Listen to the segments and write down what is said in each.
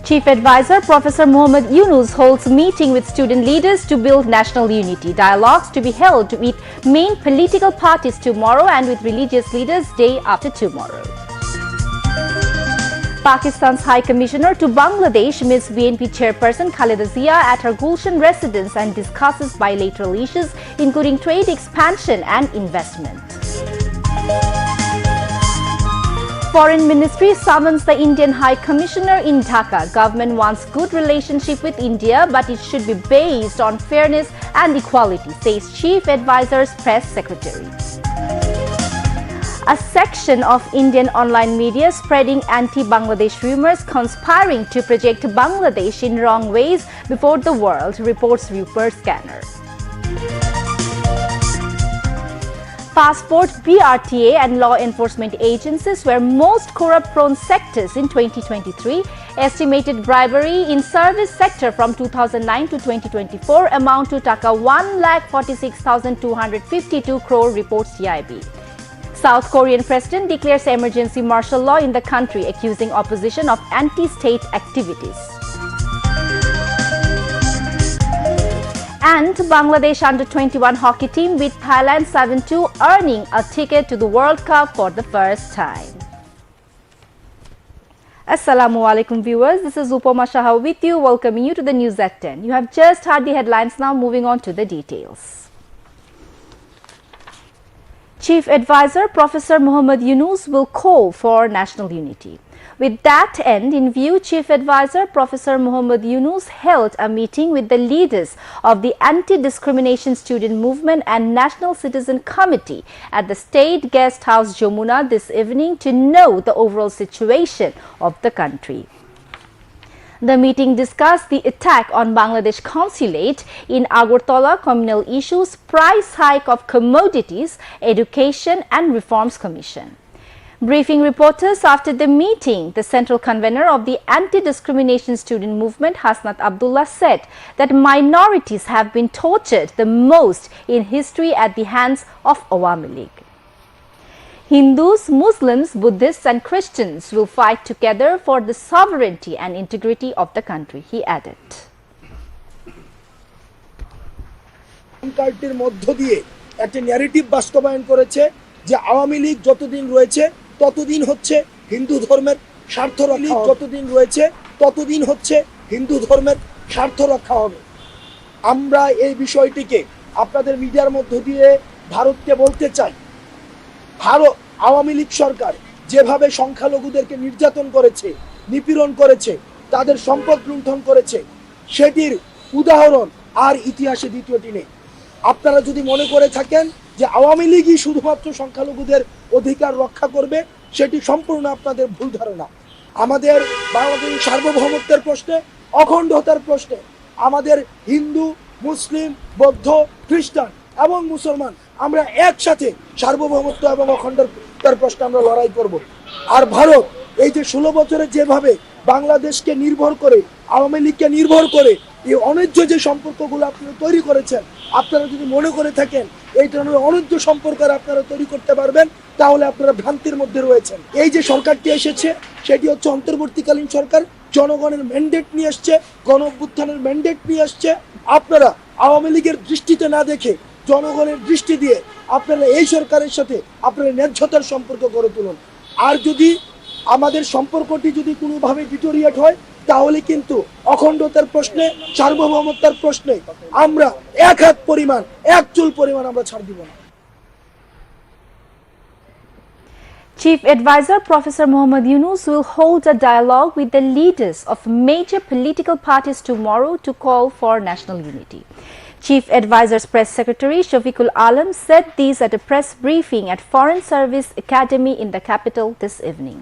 Chief Advisor Professor Muhammad Yunus holds meeting with student leaders to build national unity. Dialogues to be held with main political parties tomorrow and with religious leaders day after tomorrow. Pakistan's High Commissioner to Bangladesh meets BNP chairperson Khaleda Zia at her Gulshan residence and discusses bilateral issues including trade expansion and investment. Foreign Ministry summons the Indian High Commissioner in Dhaka. Government wants good relationship with India, but it should be based on fairness and equality, says Chief Advisor's Press Secretary. A section of Indian online media spreading anti-Bangladesh rumors conspiring to project Bangladesh in wrong ways before the world, reports Rupert Scanner. Passport, BRTA and law enforcement agencies were most corrupt-prone sectors in 2023. Estimated bribery in service sector from 2009 to 2024 amount to Taka 1,46,252 crore, reports CIB. South Korean president declares emergency martial law in the country, accusing opposition of anti-state activities. And Bangladesh under-21 hockey team beat Thailand 7-2, earning a ticket to the World Cup for the first time. Assalamu alaikum viewers, this is Upama Shah with you, welcoming you to the news at 10. You have just heard the headlines, now moving on to the details. Chief Advisor Professor Muhammad Yunus will call for national unity. With that end in view, Chief Advisor Professor Muhammad Yunus held a meeting with the leaders of the Anti-Discrimination Student Movement and National Citizen Committee at the State Guest House Jamuna this evening to know the overall situation of the country. The meeting discussed the attack on Bangladesh consulate in Agartala, communal issues, price hike of commodities, education and reforms commission. Briefing reporters after the meeting, the central convener of the Anti-Discrimination Student Movement, Hasnat Abdullah, said that minorities have been tortured the most in history at the hands of Awami League. Hindus, Muslims, Buddhists and Christians will fight together for the sovereignty and integrity of the country, he added. কার্ডটির মধ্য দিয়ে একটা narrative বাস্তবায়ন করেছে যে আওয়ামী লীগ যতদিন রয়েছে ততদিন হচ্ছে হিন্দু ধর্মের স্বার্থ রক্ষা, যতদিন রয়েছে ততদিন হচ্ছে হিন্দু ধর্মের স্বার্থ রক্ষা হবে। আমরা এই বিষয়টিকে আপনাদের মিডিয়ার মধ্য দিয়ে ভারতকে বলতে চাই, ভারত আওয়ামী লীগ সরকার যেভাবে সংখ্যালঘুদেরকে নির্যাতন করেছে, নিপীড়ন করেছে, তাদের সম্পদ লুণ্ঠন করেছে, সেটির উদাহরণ আর ইতিহাসে দ্বিতীয়টি নেই। আপনারা যদি মনে করে থাকেন যে আওয়ামী লীগই শুধুমাত্র সংখ্যালঘুদের অধিকার রক্ষা করবে, সেটি সম্পূর্ণ আপনাদের ভুল ধারণা। আমাদের বাংলাদেশের সার্বভৌমত্বের প্রশ্নে, অখণ্ডতার প্রশ্নে আমাদের হিন্দু, মুসলিম, বৌদ্ধ, খ্রিস্টান এবং মুসলমান আমরা একসাথে সার্বভৌমত্ব এবং অখণ্ডতার প্রশ্নে আমরা লড়াই করব। আর ভারত এই যে 16 বছরে যেভাবে বাংলাদেশকে নির্ভর করে, আওয়ামী লীগকে নির্ভর করে এই অন্যায্য যে সম্পর্কগুলো আপনারা তৈরি করেছেন, আপনারা যদি মনে করে থাকেন এই ধরনের অন্যায্য সম্পর্ক আপনারা তৈরি করতে পারবেন, তাহলে আপনারা ভ্রান্তির মধ্যে রয়েছেন। এই যে সরকারটি এসেছে সেটি হচ্ছে অন্তর্বর্তীকালীন সরকার, জনগণের ম্যান্ডেট নিয়ে আসছে, গণ অভ্যুত্থানের ম্যান্ডেট নিয়ে আসছে। আপনারা আওয়ামী লীগের দৃষ্টিতে না দেখে জনগণের দৃষ্টি দিয়ে আপনারা এই সরকারের সাথে আপনারা ন্যায্যতার সম্পর্ক গড়ে তুলুন। আর যদি আমাদের সম্পর্কটি যদি কোনোভাবে ডিটোরিয়েট হয়, তাহলে কিন্তু অখণ্ডতার প্রশ্নে, সার্বভৌমত্বের প্রশ্নে আমরা এক হাত পরিমাণ, এক চুল পরিমাণ আমরা ছাড় দিব না। Chief Advisor Professor Muhammad Yunus will hold a dialogue with the leaders of major political parties tomorrow to call for national unity. Chief Advisor's Press Secretary Shafiqul Alam said this at a press briefing at Foreign Service Academy in the capital this evening.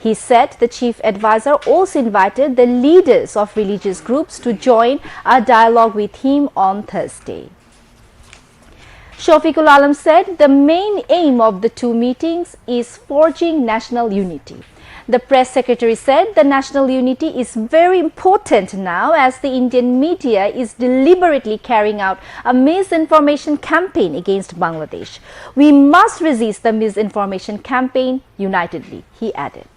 He said the Chief Advisor also invited the leaders of religious groups to join a dialogue with him on Thursday. Shafiqul Alam said the main aim of the two meetings is forging national unity. The press secretary said the national unity is very important now as the Indian media is deliberately carrying out a misinformation campaign against Bangladesh. We must resist the misinformation campaign unitedly, he added.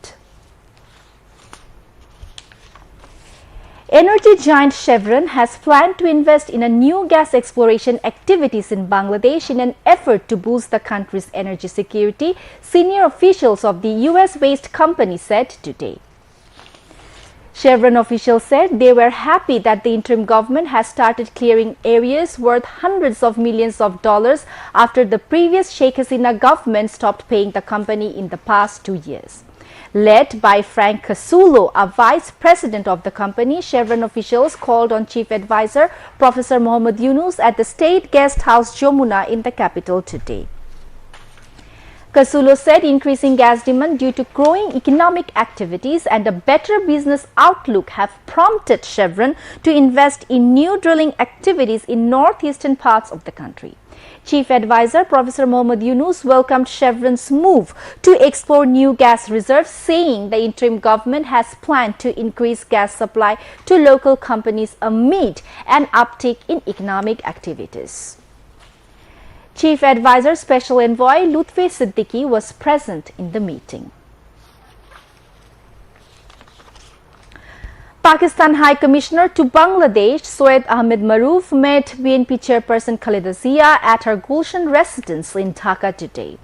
Energy giant Chevron has planned to invest in a new gas exploration activities in Bangladesh in an effort to boost the country's energy security, senior officials of the US-based company said today. Chevron officials said they were happy that the interim government has started clearing areas worth hundreds of millions of dollars after the previous Sheikh Hasina government stopped paying the company in the past 2 years. Led by Frank Casulo, a vice president of the company, Chevron officials called on Chief Advisor Professor Mohammad Yunus at the State Guest House Jamuna in the capital today. Casulo said increasing gas demand due to growing economic activities and a better business outlook have prompted Chevron to invest in new drilling activities in northeastern parts of the country. Chief Advisor Professor Mohammad Yunus welcomed Chevron's move to explore new gas reserves, saying the interim government has planned to increase gas supply to local companies amid an uptick in economic activities. Chief Advisor Special Envoy Lutfi Siddiqui was present in the meeting. Pakistan High Commissioner to Bangladesh, Soed Ahmed Maroof, met BNP Chairperson Khaleda Zia at her Gulshan residence in Dhaka today.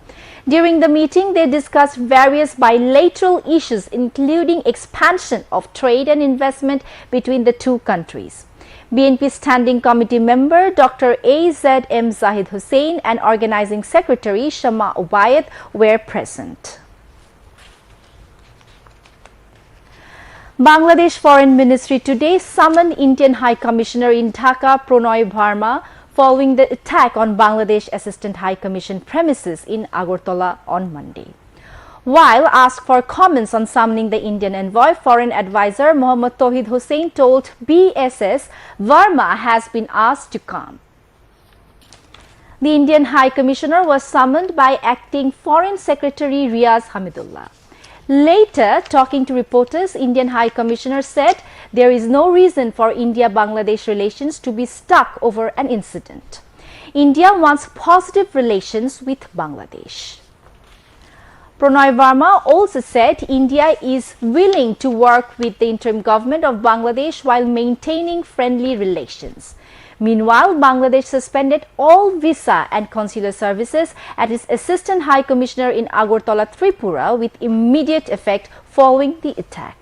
During the meeting, they discussed various bilateral issues, including expansion of trade and investment between the two countries. BNP Standing Committee member Dr. A.Z.M. Zahid Hussain and Organizing Secretary Shama Ubayed were present. Bangladesh Foreign Ministry today summoned Indian High Commissioner in Dhaka Pronoy Verma following the attack on Bangladesh Assistant High Commission premises in Agartala on Monday. While asked for comments on summoning the Indian envoy, Foreign Advisor Mohammad Tawhid Hussain told BSS Verma has been asked to come. The Indian High Commissioner was summoned by Acting Foreign Secretary Riaz Hamidullah. Later, talking to reporters, Indian High Commissioner said there is no reason for India-Bangladesh relations to be stuck over an incident. India wants positive relations with Bangladesh. Pronoy Verma also said India is willing to work with the interim government of Bangladesh while maintaining friendly relations. Meanwhile, Bangladesh suspended all visa and consular services at its Assistant High Commissioner in Agartala, Tripura with immediate effect following the attack.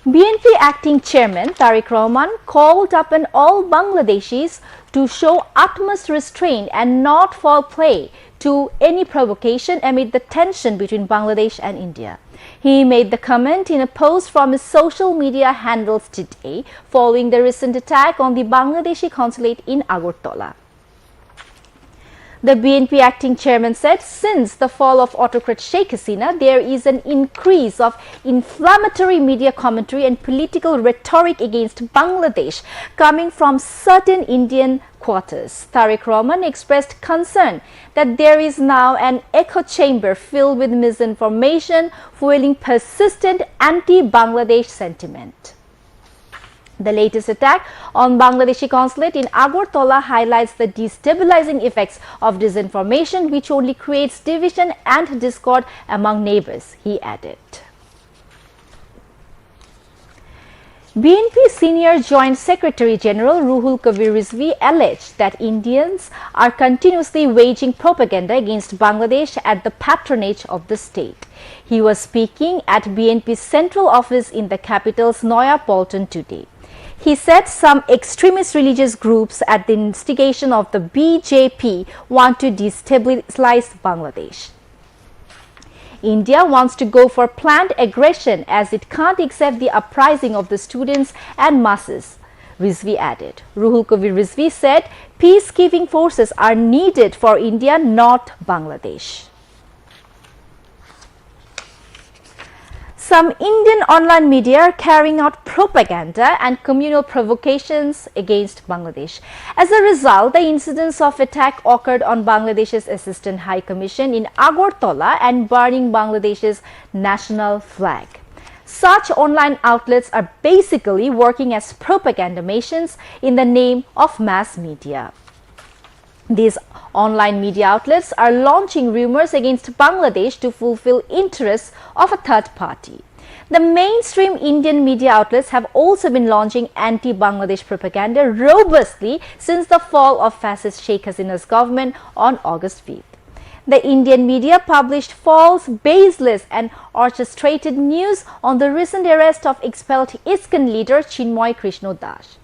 BNP Acting Chairman Tariq Rahman called upon all Bangladeshis to show utmost restraint and not fall prey to any provocation amid the tension between Bangladesh and India. He made the comment in a post from his social media handles today following the recent attack on the Bangladeshi consulate in Agartala. The BNP acting chairman said since the fall of autocrat Sheikh Hasina, there is an increase of inflammatory media commentary and political rhetoric against Bangladesh coming from certain Indian quarters. Tariq Rahman expressed concern that there is now an echo chamber filled with misinformation, fueling persistent anti-Bangladesh sentiment. The latest attack on Bangladeshi consulate in Agartala highlights the destabilizing effects of disinformation, which only creates division and discord among neighbors, he added. BNP Senior Joint Secretary General Ruhul Kabir Rizvi alleged that Indians are continuously waging propaganda against Bangladesh at the patronage of the state. He was speaking at BNP's central office in the capital's Noya Polton today. He said some extremist religious groups at the instigation of the BJP want to destabilize Bangladesh. India wants to go for planned aggression as it can't accept the uprising of the students and masses, Rizvi added. Ruhul Kabir Rizvi said peacekeeping forces are needed for India, not Bangladesh. Some Indian online media are carrying out propaganda and communal provocations against Bangladesh. As a result, the incidents of attack occurred on Bangladesh's Assistant High Commission in Agartala and burning Bangladesh's national flag. Such online outlets are basically working as propaganda machines in the name of mass media. These online media outlets are launching rumors against Bangladesh to fulfill interests of a third party. The mainstream Indian media outlets have also been launching anti-Bangladesh propaganda robustly since the fall of fascist Sheikh Hasina's government on August 5th. The Indian media published false, baseless and orchestrated news on the recent arrest of expelled ISKCON leader Chinmoy Krishno Das.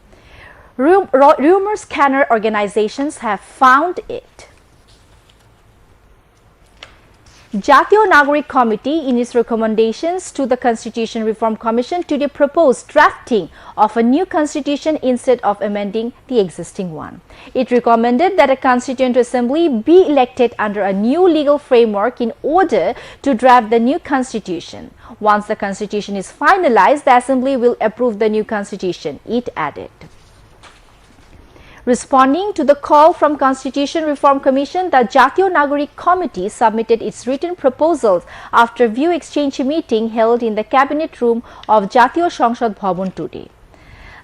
Rumor scanner organizations have found it. Jatiyo Nagorik Committee, in its recommendations to the Constitution Reform Commission, today proposed drafting of a new constitution instead of amending the existing one. It recommended that a Constituent Assembly be elected under a new legal framework in order to draft the new constitution. Once the constitution is finalized, the Assembly will approve the new constitution, it added. Responding to the call from Constitution Reform Commission, the Jatiyo Nagorik Committee submitted its written proposals after view exchange meeting held in the cabinet room of Jatiyo Sangsad Bhavan today.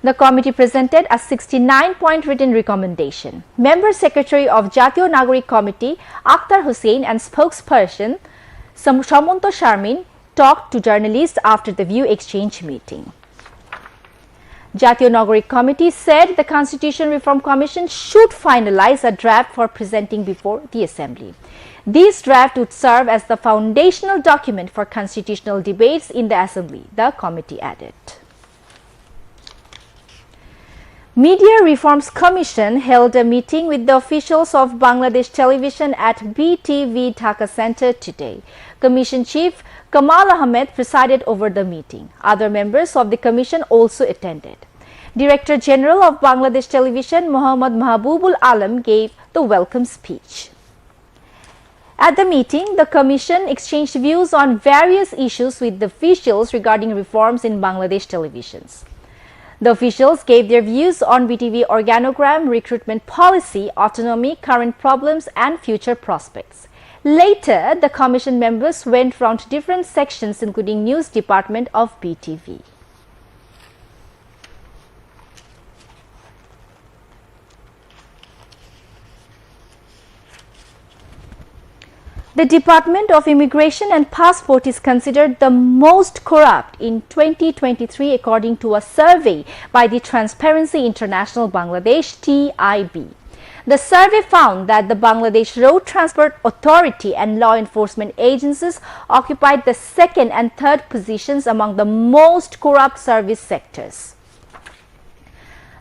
The committee presented a 69-point written recommendation. Member Secretary of Jatiyo Nagorik Committee, Akhtar Hussain, and spokesperson Samanto Sharmin talked to journalists after the view exchange meeting. Jatiyo Nagorik Committee said the Constitution Reform Commission should finalize a draft for presenting before the Assembly. This draft would serve as the foundational document for constitutional debates in the Assembly, the committee added. Media Reforms Commission held a meeting with the officials of Bangladesh Television at BTV Dhaka Center today. Commission Chief Kamal Ahmed presided over the meeting. Other members of the commission also attended. Director General of Bangladesh Television, Muhammad Mahbubul Alam, gave the welcome speech. At the meeting, the commission exchanged views on various issues with the officials regarding reforms in Bangladesh televisions. The officials gave their views on BTV organogram, recruitment policy, autonomy, current problems, and future prospects. Later, the commission members went round different sections, including news department of BTV. The Department of Immigration and Passport is considered the most corrupt in 2023 according to a survey by the Transparency International Bangladesh (TIB). The survey found that the Bangladesh Road Transport Authority and law enforcement agencies occupied the second and third positions among the most corrupt service sectors.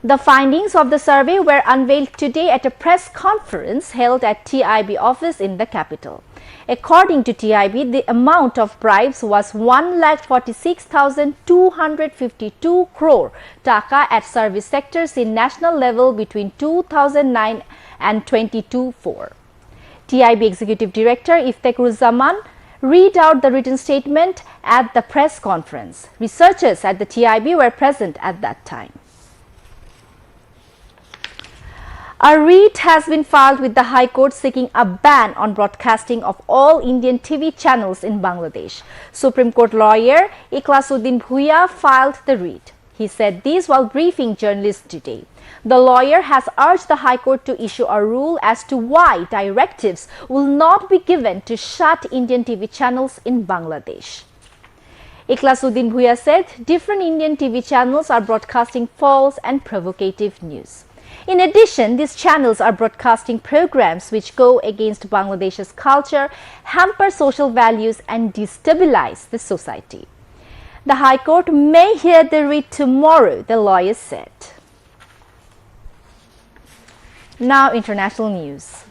The findings of the survey were unveiled today at a press conference held at TIB office in the capital. According to TIB, the amount of bribes was 1,46,252 crore taka at service sectors in national level between 2009 and 2024. TIB Executive Director Iftekhuruzzaman read out the written statement at the press conference. Researchers at the TIB were present at that time. A writ has been filed with the High Court seeking a ban on broadcasting of all Indian TV channels in Bangladesh. Supreme Court lawyer Ikhlasuddin Bhuiya filed the writ. He said this while briefing journalists today. The lawyer has urged the High Court to issue a rule as to why directives will not be given to shut Indian TV channels in Bangladesh. Ikhlasuddin Bhuiya said different Indian TV channels are broadcasting false and provocative news. In addition, these channels are broadcasting programs which go against Bangladesh's culture, hamper social values and destabilize the society. The High Court may hear the writ tomorrow, the lawyer said. Now, international news.